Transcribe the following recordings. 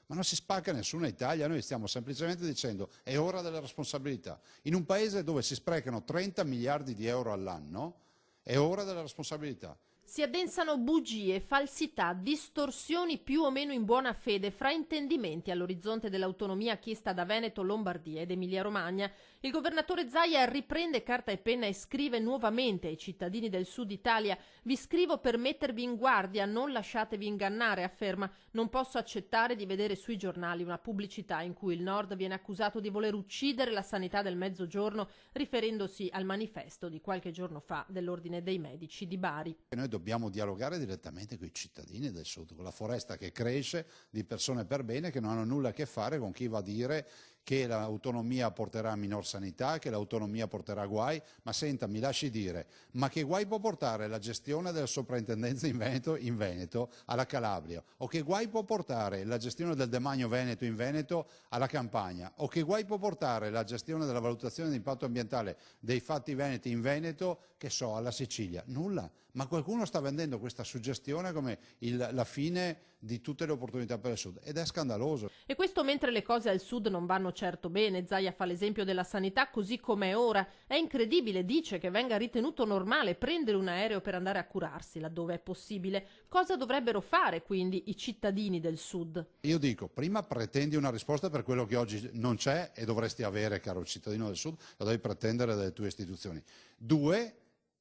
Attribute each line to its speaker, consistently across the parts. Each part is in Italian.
Speaker 1: Ma non si spacca nessuna Italia, noi stiamo semplicemente dicendo è ora della responsabilità. In un paese dove si sprecano 30 miliardi di euro all'anno, è ora della responsabilità.
Speaker 2: Si addensano bugie, falsità, distorsioni più o meno in buona fede, fraintendimenti all'orizzonte dell'autonomia chiesta da Veneto, Lombardia ed Emilia-Romagna. Il governatore Zaia riprende carta e penna e scrive nuovamente ai cittadini del sud Italia: vi scrivo per mettervi in guardia, non lasciatevi ingannare, afferma. Non posso accettare di vedere sui giornali una pubblicità in cui il nord viene accusato di voler uccidere la sanità del mezzogiorno, riferendosi al manifesto di qualche giorno fa dell'Ordine dei Medici di Bari.
Speaker 1: Noi dobbiamo dialogare direttamente con i cittadini del sud, con la foresta che cresce di persone per bene che non hanno nulla a che fare con chi va a dire che l'autonomia porterà a minor sanità, che l'autonomia porterà a guai. Ma senta, mi lasci dire, ma che guai può portare la gestione della soprintendenza in Veneto alla Calabria? O che guai può portare la gestione del demanio Veneto in Veneto alla Campania? O che guai può portare la gestione della valutazione di impatto ambientale dei fatti veneti in Veneto, che so, alla Sicilia? Nulla. Ma qualcuno sta vendendo questa suggestione come la fine di tutte le opportunità per il Sud, ed è scandaloso.
Speaker 2: E questo mentre le cose al sud non vanno certo bene. Zaia fa l'esempio della sanità così com'è ora. È incredibile, dice, che venga ritenuto normale prendere un aereo per andare a curarsi laddove è possibile. Cosa dovrebbero fare quindi i cittadini del sud?
Speaker 1: Io dico, prima pretendi una risposta per quello che oggi non c'è e dovresti avere, caro cittadino del Sud, lo devi pretendere dalle tue istituzioni. Due,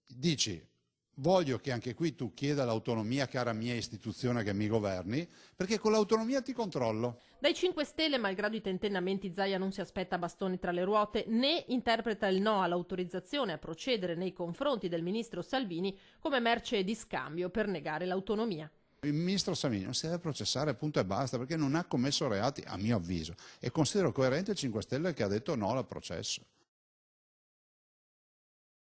Speaker 1: dici: voglio che anche qui tu chieda l'autonomia, cara mia istituzione che mi governi, perché con l'autonomia ti controllo.
Speaker 2: Dai 5 Stelle, malgrado i tentennamenti, Zaia non si aspetta bastoni tra le ruote, né interpreta il no all'autorizzazione a procedere nei confronti del ministro Salvini come merce di scambio per negare l'autonomia.
Speaker 1: Il ministro Salvini non si deve processare, punto e basta, perché non ha commesso reati, a mio avviso, e considero coerente il 5 Stelle che ha detto no al processo.